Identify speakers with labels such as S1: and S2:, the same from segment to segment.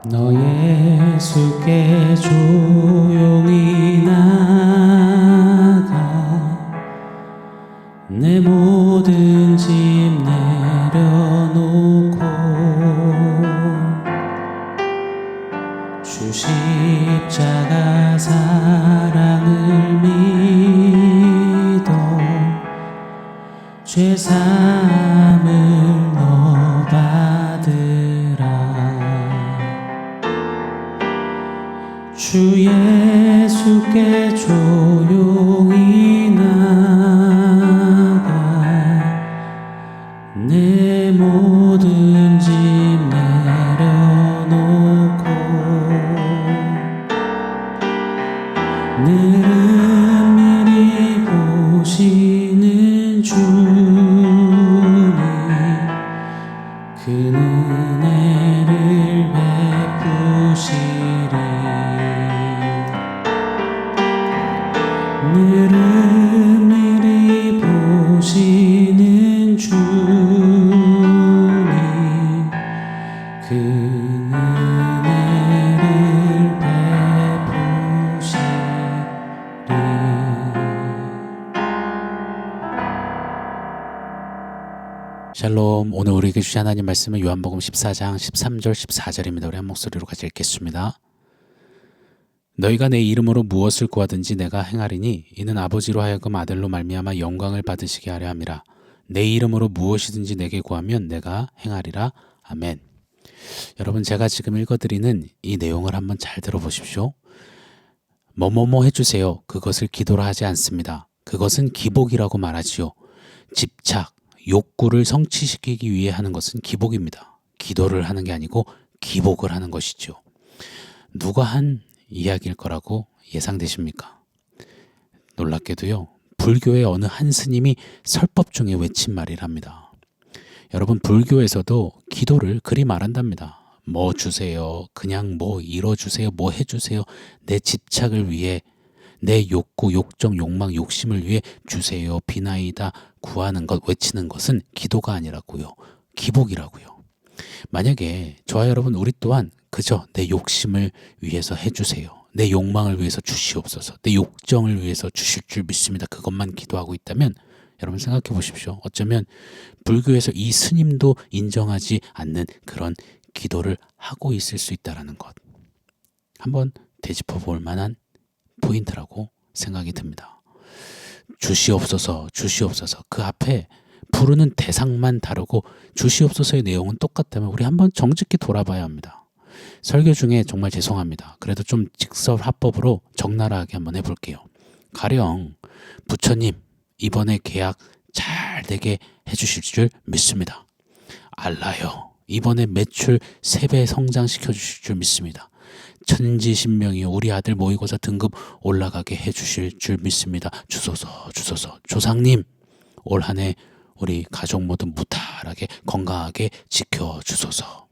S1: 너 예수께 조용히 나가 내 모든 짐 내려놓고 주 십자가 사랑을 믿어 죄사함을 너 받으라. 주 예수께 조용히 나가 내 모든 짐 내려놓고 늘은밀히 보시는 주님 그 은혜를 베푸시리. 늘은밀히 보시는 주님 그 은혜를 베푸시리. 샬롬. 오늘 우리에게 주신 하나님 말씀은 요한복음 14장 13절 14절입니다. 우리 한 목소리로 같이 읽겠습니다. 너희가 내 이름으로 무엇을 구하든지 내가 행하리니 이는 아버지로 하여금 아들로 말미암아 영광을 받으시게 하려 함이라. 내 이름으로 무엇이든지 내게 구하면 내가 행하리라. 아멘. 여러분, 제가 지금 읽어드리는 이 내용을 한번 잘 들어보십시오. 뭐뭐뭐 해주세요. 그것을 기도로 하지 않습니다. 그것은 기복이라고 말하지요. 집착, 욕구를 성취시키기 위해 하는 것은 기복입니다. 기도를 하는 게 아니고 기복을 하는 것이죠. 누가 한 이야기일 거라고 예상되십니까? 놀랍게도요, 불교의 어느 한 스님이 설법 중에 외친 말이랍니다. 여러분, 불교에서도 기도를 그리 말한답니다. 뭐 주세요, 그냥 뭐 이뤄주세요, 뭐 해주세요, 내 집착을 위해, 내 욕구, 욕정, 욕망, 욕심을 위해 주세요, 비나이다 구하는 것, 외치는 것은 기도가 아니라고요. 기복이라고요. 만약에 저와 여러분, 우리 또한 그저 내 욕심을 위해서 해주세요, 내 욕망을 위해서 주시옵소서, 내 욕정을 위해서 주실 줄 믿습니다, 그것만 기도하고 있다면 여러분 생각해 보십시오. 어쩌면 불교에서 이 스님도 인정하지 않는 그런 기도를 하고 있을 수 있다는 것, 한번 되짚어 볼 만한 포인트라고 생각이 듭니다. 주시옵소서, 주시옵소서. 그 앞에 부르는 대상만 다르고 주시옵소서의 내용은 똑같다면 우리 한번 정직히 돌아봐야 합니다. 설교 중에 정말 죄송합니다. 그래도 좀 직설화법으로 적나라하게 한번 해볼게요. 가령 부처님, 이번에 계약 잘 되게 해주실 줄 믿습니다. 알라요, 이번에 매출 3배 성장시켜 주실 줄 믿습니다. 천지신명이요, 우리 아들 모의고사 등급 올라가게 해주실 줄 믿습니다. 주소서, 주소서. 조상님, 올 한 해 우리 가족 모두 무탈하게 건강하게 지켜주소서.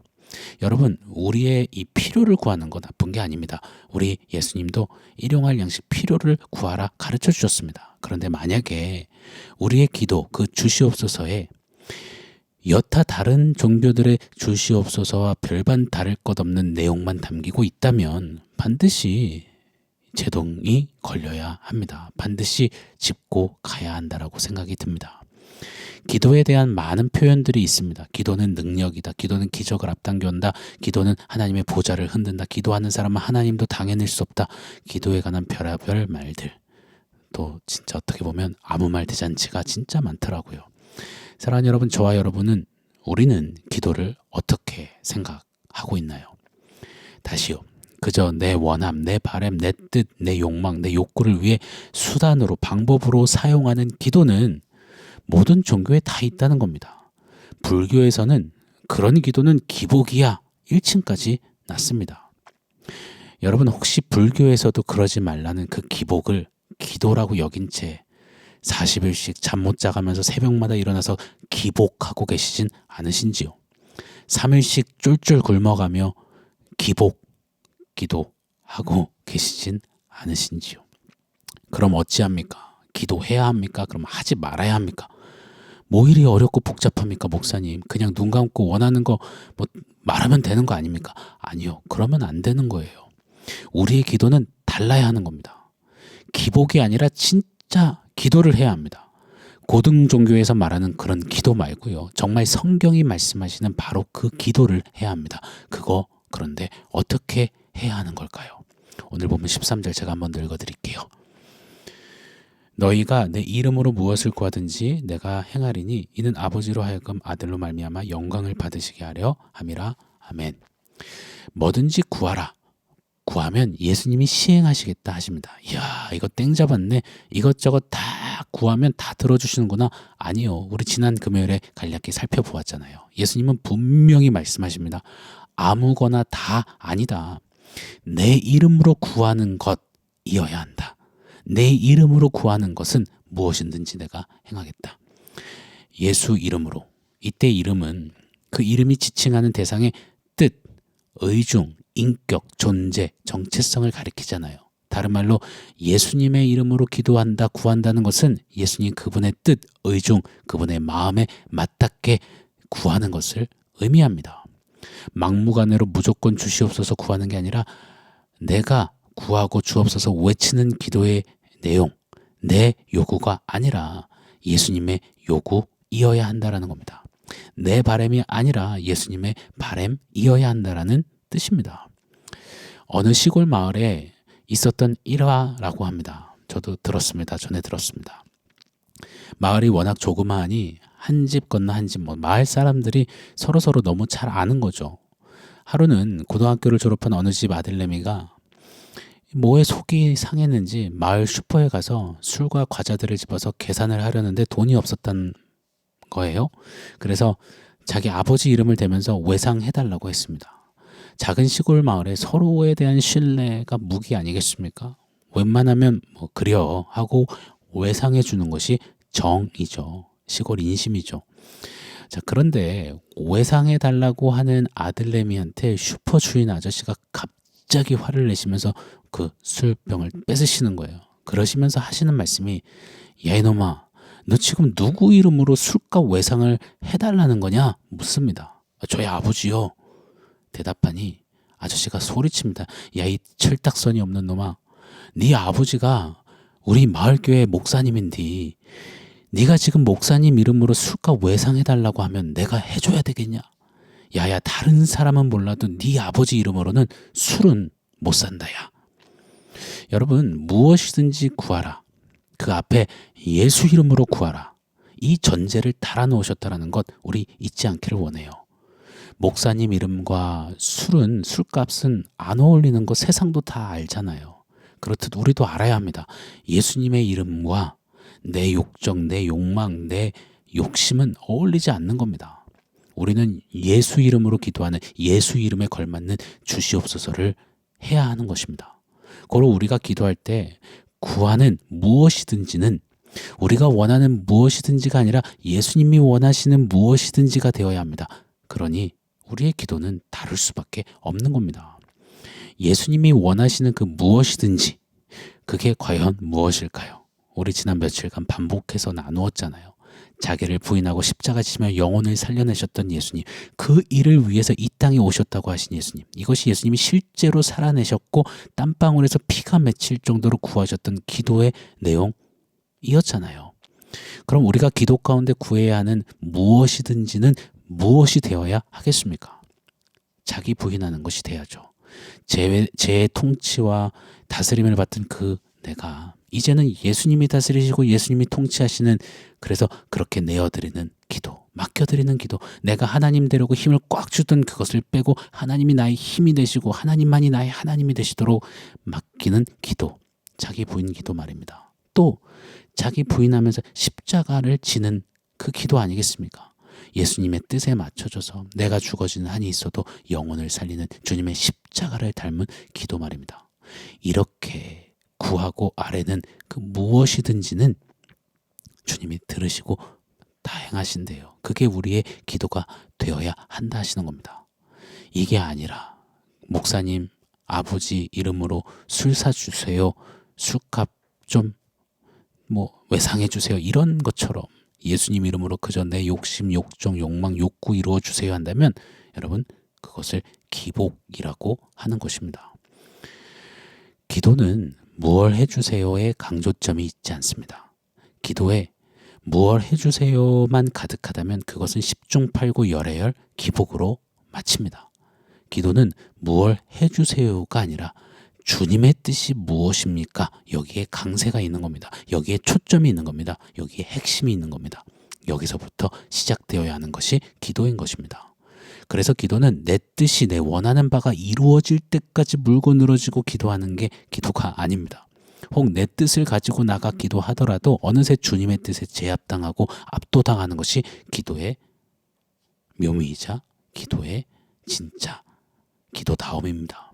S1: 여러분, 우리의 이 필요를 구하는 건 나쁜 게 아닙니다. 우리 예수님도 일용할 양식 필요를 구하라 가르쳐 주셨습니다. 그런데 만약에 우리의 기도, 그 주시옵소서에 여타 다른 종교들의 주시옵소서와 별반 다를 것 없는 내용만 담기고 있다면 반드시 제동이 걸려야 합니다. 반드시 짚고 가야 한다라고 생각이 듭니다. 기도에 대한 많은 표현들이 있습니다. 기도는 능력이다. 기도는 기적을 앞당겨온다. 기도는 하나님의 보좌를 흔든다. 기도하는 사람은 하나님도 당해낼 수 없다. 기도에 관한 별의별 말들, 또 진짜 어떻게 보면 아무 말 대잔치가 진짜 많더라고요. 사랑하는 여러분, 저와 여러분은, 우리는 기도를 어떻게 생각하고 있나요? 다시요, 그저 내 원함, 내 바람, 내 뜻, 내 욕망, 내 욕구를 위해 수단으로, 방법으로 사용하는 기도는 모든 종교에 다 있다는 겁니다. 불교에서는 그런 기도는 기복이야 1층까지 났습니다. 여러분, 혹시 불교에서도 그러지 말라는 그 기복을 기도라고 여긴 채 40일씩 잠 못 자가면서 새벽마다 일어나서 기복하고 계시진 않으신지요? 3일씩 쫄쫄 굶어가며 기복, 기도하고 계시진 않으신지요? 그럼 어찌합니까? 기도해야 합니까? 그럼 하지 말아야 합니까? 뭐 이리 어렵고 복잡합니까, 목사님? 그냥 눈 감고 원하는 거 뭐 말하면 되는 거 아닙니까? 아니요. 그러면 안 되는 거예요. 우리의 기도는 달라야 하는 겁니다. 기복이 아니라 진짜 기도를 해야 합니다. 고등 종교에서 말하는 그런 기도 말고요. 정말 성경이 말씀하시는 바로 그 기도를 해야 합니다. 그런데 어떻게 해야 하는 걸까요? 오늘 보면 13절 제가 한번 더 읽어드릴게요. 너희가 내 이름으로 무엇을 구하든지 내가 행하리니 이는 아버지로 하여금 아들로 말미암아 영광을 받으시게 하려 함이라. 아멘. 뭐든지 구하라. 구하면 예수님이 시행하시겠다 하십니다. 이야, 이거 땡 잡았네. 이것저것 다 구하면 다 들어주시는구나. 아니요. 우리 지난 금요일에 간략히 살펴보았잖아요. 예수님은 분명히 말씀하십니다. 아무거나 다 아니다. 내 이름으로 구하는 것이어야 한다. 내 이름으로 구하는 것은 무엇이든지 내가 행하겠다. 예수 이름으로. 이때 이름은 그 이름이 지칭하는 대상의 뜻, 의중, 인격, 존재, 정체성을 가리키잖아요. 다른 말로 예수님의 이름으로 기도한다, 구한다는 것은 예수님 그분의 뜻, 의중, 그분의 마음에 맞닿게 구하는 것을 의미합니다. 막무가내로 무조건 주시옵소서 구하는 게 아니라 내가 구하고 주옵소서 외치는 기도의 내용, 내 요구가 아니라 예수님의 요구이어야 한다라는 겁니다. 내 바람이 아니라 예수님의 바람이어야 한다라는 뜻입니다. 어느 시골 마을에 있었던 일화라고 합니다. 저도 들었습니다. 전에 들었습니다. 마을이 워낙 조그마하니 한 집 건너 한 집, 마을 사람들이 서로서로 너무 잘 아는 거죠. 하루는 고등학교를 졸업한 어느 집 아들내미가 뭐에 속이 상했는지 마을 슈퍼에 가서 술과 과자들을 집어서 계산을 하려는데 돈이 없었던 거예요. 그래서 자기 아버지 이름을 대면서 외상해달라고 했습니다. 작은 시골 마을에 서로에 대한 신뢰가 무기 아니겠습니까? 웬만하면 그려 하고 외상해 주는 것이 정이죠. 시골 인심이죠. 자, 그런데 외상해 달라고 하는 아들내미한테 슈퍼 주인 아저씨가 갑자기 화를 내시면서 그 술병을 뺏으시는 거예요. 그러시면서 하시는 말씀이 야 이놈아, 너 지금 누구 이름으로 술값 외상을 해달라는 거냐? 묻습니다. 저희 아버지요. 대답하니 아저씨가 소리칩니다. 야 이 철딱선이 없는 놈아, 네 아버지가 우리 마을교회 목사님인데 네가 지금 목사님 이름으로 술값 외상해달라고 하면 내가 해줘야 되겠냐? 야야, 다른 사람은 몰라도 네 아버지 이름으로는 술은 못 산다. 야 여러분, 무엇이든지 구하라. 그 앞에 예수 이름으로 구하라. 이 전제를 달아놓으셨다는 것 우리 잊지 않기를 원해요. 목사님 이름과 술값은 안 어울리는 거 세상도 다 알잖아요. 그렇듯 우리도 알아야 합니다. 예수님의 이름과 내 욕정, 내 욕망, 내 욕심은 어울리지 않는 겁니다. 우리는 예수 이름으로 기도하는, 예수 이름에 걸맞는 주시옵소서를 해야 하는 것입니다. 고로 우리가 기도할 때 구하는 무엇이든지는 우리가 원하는 무엇이든지가 아니라 예수님이 원하시는 무엇이든지가 되어야 합니다. 그러니 우리의 기도는 다를 수밖에 없는 겁니다. 예수님이 원하시는 그 무엇이든지 그게 과연 무엇일까요? 우리 지난 며칠간 반복해서 나누었잖아요. 자기를 부인하고 십자가 지며 영혼을 살려내셨던 예수님, 그 일을 위해서 이 땅에 오셨다고 하신 예수님, 이것이 예수님이 실제로 살아내셨고 땀방울에서 피가 맺힐 정도로 구하셨던 기도의 내용이었잖아요. 그럼 우리가 기도 가운데 구해야 하는 무엇이든지는 무엇이 되어야 하겠습니까? 자기 부인하는 것이 돼야죠. 제 통치와 다스림을 받던 그 내가 이제는 예수님이 다스리시고 예수님이 통치하시는, 그래서 그렇게 내어드리는 기도, 맡겨드리는 기도, 내가 하나님 되려고 힘을 꽉 주던 그것을 빼고 하나님이 나의 힘이 되시고 하나님만이 나의 하나님이 되시도록 맡기는 기도, 자기 부인 기도 말입니다. 또 자기 부인하면서 십자가를 지는 그 기도 아니겠습니까? 예수님의 뜻에 맞춰져서 내가 죽어지는 한이 있어도 영혼을 살리는 주님의 십자가를 닮은 기도 말입니다. 이렇게 구하고 아뢰는 그 무엇이든지는 주님이 들으시고 다 행하신대요. 그게 우리의 기도가 되어야 한다 하시는 겁니다. 이게 아니라 목사님, 아버지 이름으로 술 사주세요, 술값 좀 외상해 주세요, 이런 것처럼 예수님 이름으로 그저 내 욕심, 욕정, 욕망, 욕구 이루어 주세요 한다면 여러분 그것을 기복이라고 하는 것입니다. 기도는 무얼 해주세요에 강조점이 있지 않습니다. 기도에 무얼 해주세요만 가득하다면 그것은 십중팔구 열애열 기복으로 마칩니다. 기도는 무얼 해주세요가 아니라 주님의 뜻이 무엇입니까? 여기에 강세가 있는 겁니다. 여기에 초점이 있는 겁니다. 여기에 핵심이 있는 겁니다. 여기서부터 시작되어야 하는 것이 기도인 것입니다. 그래서 기도는 내 뜻이 내 원하는 바가 이루어질 때까지 물고 늘어지고 기도하는 게 기도가 아닙니다. 혹 내 뜻을 가지고 나가 기도하더라도 어느새 주님의 뜻에 제압당하고 압도당하는 것이 기도의 묘미이자 기도의 진짜 기도다움입니다.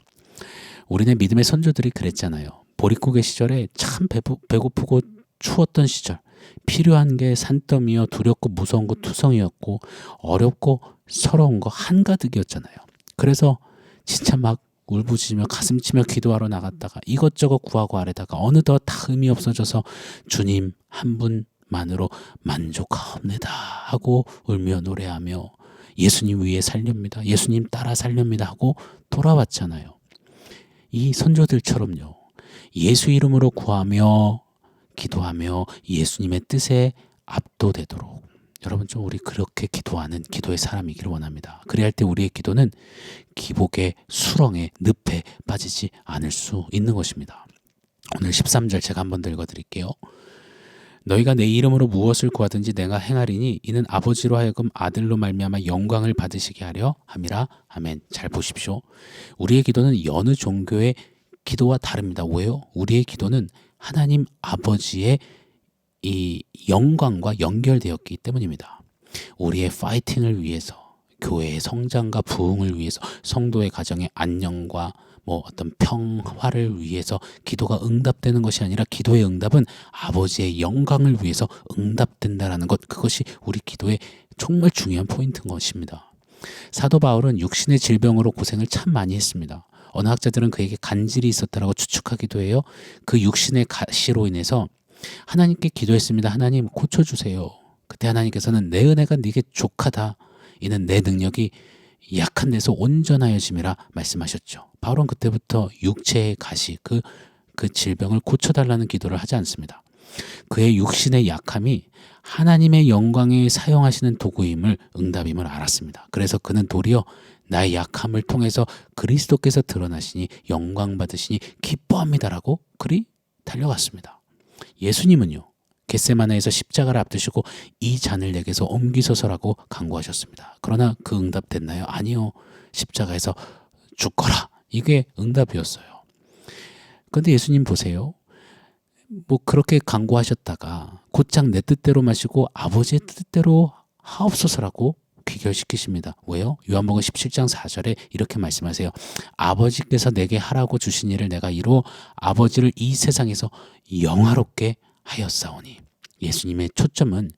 S1: 우리네 믿음의 선조들이 그랬잖아요. 보릿고개 시절에 참 배고프고 추웠던 시절, 필요한 게 산더미여 두렵고 무서운 거 투성이었고 어렵고 서러운 거 한가득이었잖아요. 그래서 진짜 막 울부짖으며 가슴치며 기도하러 나갔다가 이것저것 구하고 아래다가 어느덧 다 의미 없어져서 주님 한 분만으로 만족하옵니다 하고 울며 노래하며 예수님 위에 살렵니다. 예수님 따라 살렵니다 하고 돌아왔잖아요. 이 선조들처럼요. 예수 이름으로 구하며 기도하며 예수님의 뜻에 압도되도록 여러분 좀 우리 그렇게 기도하는 기도의 사람이기를 원합니다. 그래야 할 때 우리의 기도는 기복의 수렁에 늪에 빠지지 않을 수 있는 것입니다. 오늘 13절 제가 한번 더 읽어드릴게요. 너희가 내 이름으로 무엇을 구하든지 내가 행하리니 이는 아버지로 하여금 아들로 말미암아 영광을 받으시게 하려 함이라. 아멘. 잘 보십시오. 우리의 기도는 여느 종교의 기도와 다릅니다. 왜요? 우리의 기도는 하나님 아버지의 이 영광과 연결되었기 때문입니다. 우리의 파이팅을 위해서, 교회의 성장과 부흥을 위해서, 성도의 가정의 안녕과 어떤 평화를 위해서 기도가 응답되는 것이 아니라 기도의 응답은 아버지의 영광을 위해서 응답된다라는 것, 그것이 우리 기도의 정말 중요한 포인트인 것입니다. 사도 바울은 육신의 질병으로 고생을 참 많이 했습니다. 어느 학자들은 그에게 간질이 있었다라고 추측하기도 해요. 그 육신의 가시로 인해서 하나님께 기도했습니다. 하나님 고쳐주세요. 그때 하나님께서는 내 은혜가 네게 족하다. 이는 내 능력이 약한 데서 온전하여짐이라 말씀하셨죠. 바울은 그때부터 육체의 가시, 그 질병을 고쳐달라는 기도를 하지 않습니다. 그의 육신의 약함이 하나님의 영광에 사용하시는 도구임을 응답임을 알았습니다. 그래서 그는 도리어 나의 약함을 통해서 그리스도께서 드러나시니 영광 받으시니 기뻐합니다라고 그리 달려갔습니다. 예수님은요. 겟세마네에서 십자가를 앞두시고 이 잔을 내게서 옮기소서라고 간구하셨습니다. 그러나 그 응답 됐나요? 아니요. 십자가에서 죽거라. 이게 응답이었어요. 그런데 예수님 보세요. 그렇게 간구하셨다가 곧장 내 뜻대로 마시고 아버지의 뜻대로 하옵소서라고 귀결시키십니다. 왜요? 요한복음 17장 4절에 이렇게 말씀하세요. 아버지께서 내게 하라고 주신 일을 내가 이루어 아버지를 이 세상에서 영화롭게 하였사오니. 예수님의 초점은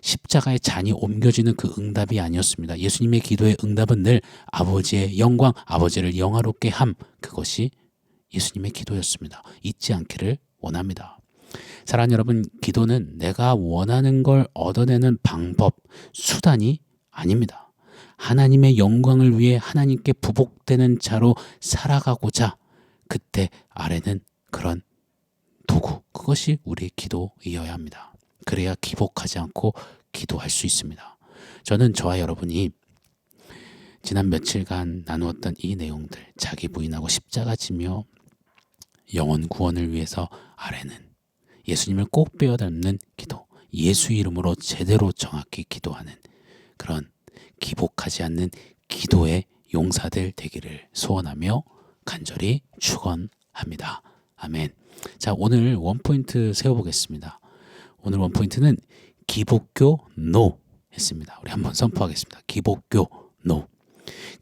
S1: 십자가의 잔이 옮겨지는 그 응답이 아니었습니다. 예수님의 기도의 응답은 늘 아버지의 영광, 아버지를 영화롭게 함, 그것이 예수님의 기도였습니다. 잊지 않기를 원합니다. 사랑하는 여러분, 기도는 내가 원하는 걸 얻어내는 방법, 수단이 아닙니다. 하나님의 영광을 위해 하나님께 부복되는 자로 살아가고자 그때 아래는 그런 도구, 그것이 우리의 기도이어야 합니다. 그래야 기복하지 않고 기도할 수 있습니다. 저는 저와 여러분이 지난 며칠간 나누었던 이 내용들, 자기 부인하고 십자가 지며 영혼 구원을 위해서 아래는 예수님을 꼭 빼어닮는 기도, 예수 이름으로 제대로 정확히 기도하는 그런 기복하지 않는 기도의 용사들 되기를 소원하며 간절히 축원합니다. 아멘. 자, 오늘 원포인트 세워보겠습니다. 오늘 원포인트는 기복교 노 했습니다. 우리 한번 선포하겠습니다. 기복교 노.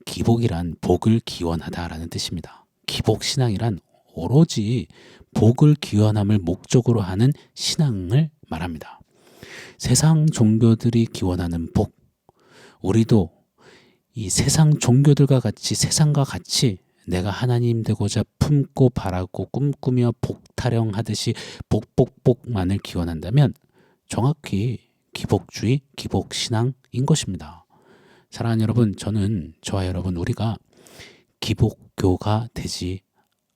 S1: 기복이란 복을 기원하다라는 뜻입니다. 기복신앙이란 오로지 복을 기원함을 목적으로 하는 신앙을 말합니다. 세상 종교들이 기원하는 복, 우리도 이 세상 종교들과 같이, 세상과 같이 내가 하나님 되고자 품고 바라고 꿈꾸며 복타령하듯이 복복복만을 기원한다면 정확히 기복주의, 기복신앙인 것입니다. 사랑하는 여러분, 저와 여러분, 우리가 기복교가 되지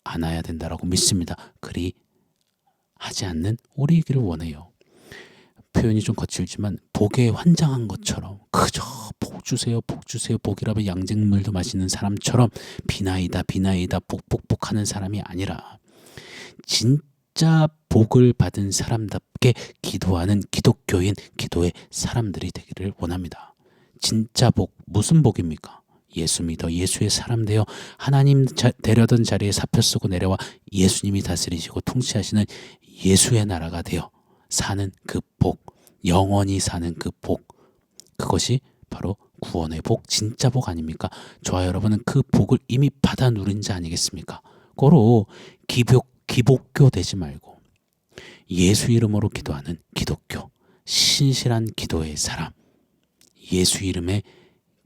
S1: 않아야 된다라고 믿습니다. 그리 하지 않는 우리이기를 원해요. 표현이 좀 거칠지만 복에 환장한 것처럼 그저 복 주세요, 복 주세요, 복이라면 양쟁물도 마시는 사람처럼 비나이다, 비나이다, 복복복 하는 사람이 아니라 진짜 복을 받은 사람답게 기도하는 기독교인, 기도의 사람들이 되기를 원합니다. 진짜 복, 무슨 복입니까? 예수 믿어 예수의 사람 되어 하나님 되려던 자리에 사표 쓰고 내려와 예수님이 다스리시고 통치하시는 예수의 나라가 되어 사는 그 복, 영원히 사는 그 복, 그것이 바로 구원의 복, 진짜 복 아닙니까? 저와 여러분은 그 복을 이미 받아 누린 자 아니겠습니까? 고로 기복교 되지 말고 예수 이름으로 기도하는 기독교, 신실한 기도의 사람, 예수 이름에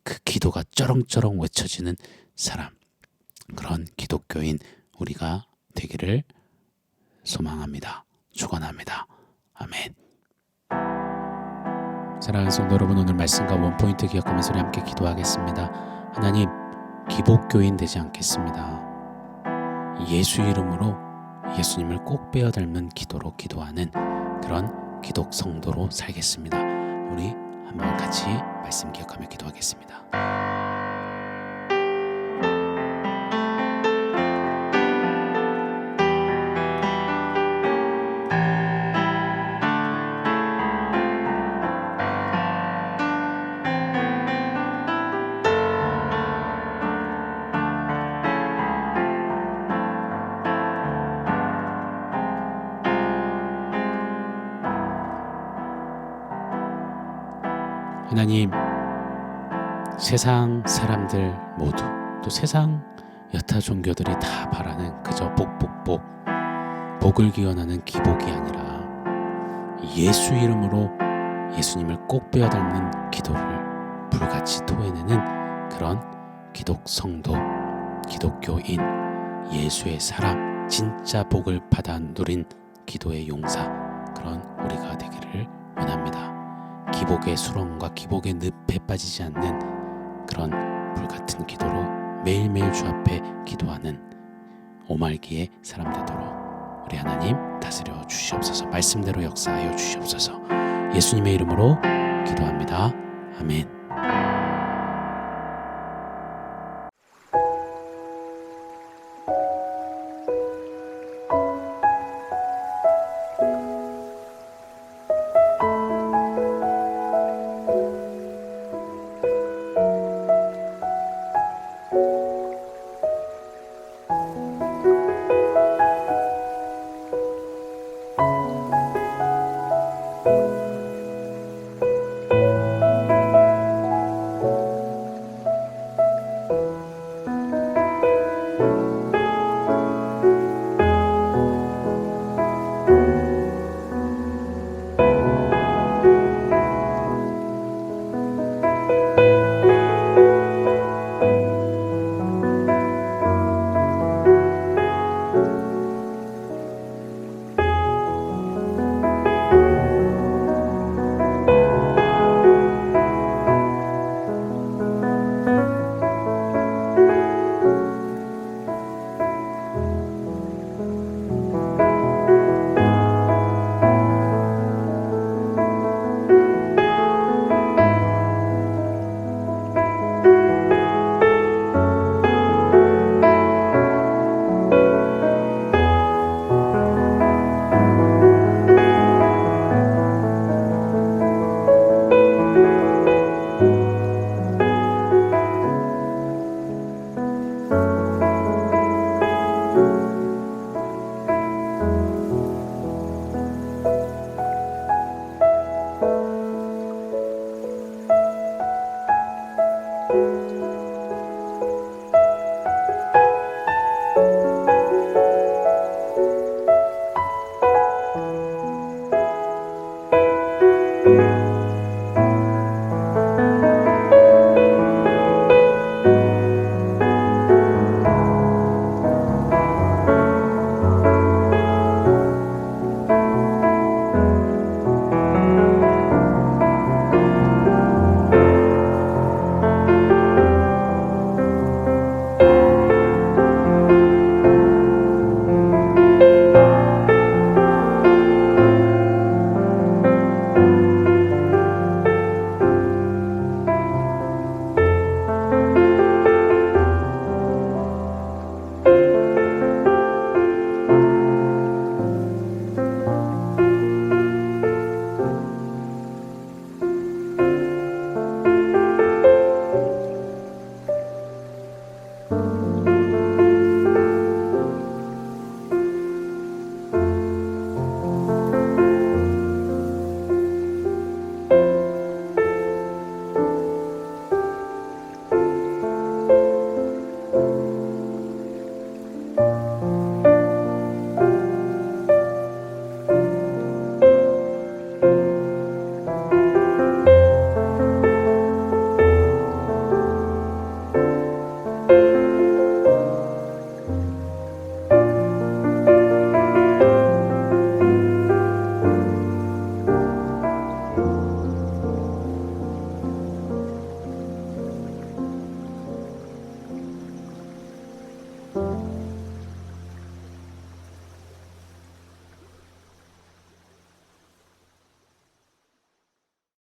S1: 그 기도가 쩌렁쩌렁 외쳐지는 사람, 그런 기독교인 우리가 되기를 소망합니다. 축원합니다. 아멘. 사랑하는 성도 여러분, 오늘 말씀과 원포인트 기억하면서 우리 함께 기도하겠습니다. 하나님, 기복교인 되지 않겠습니다. 예수 이름으로 예수님을 꼭 빼어 닮은 기도로 기도하는 그런 기독 성도로 살겠습니다. 우리 한번 같이 말씀 기억하며 기도하겠습니다. 하나님, 세상 사람들 모두, 또 세상 여타 종교들이 다 바라는 그저 복복복, 복을 기원하는 기복이 아니라 예수 이름으로 예수님을 꼭 빼어 닮는 기도를 불같이 토해내는 그런 기독 성도, 기독교인, 예수의 사람, 진짜 복을 받아 누린 기도의 용사, 그런 우리가 되기를 원합니다. 기복의 수렁과 기복의 늪에 빠지지 않는 그런 불같은 기도로 매일매일 주 앞에 기도하는 오말기의 사람 되도록 우리 하나님 다스려 주시옵소서. 말씀대로 역사하여 주시옵소서. 예수님의 이름으로 기도합니다. 아멘.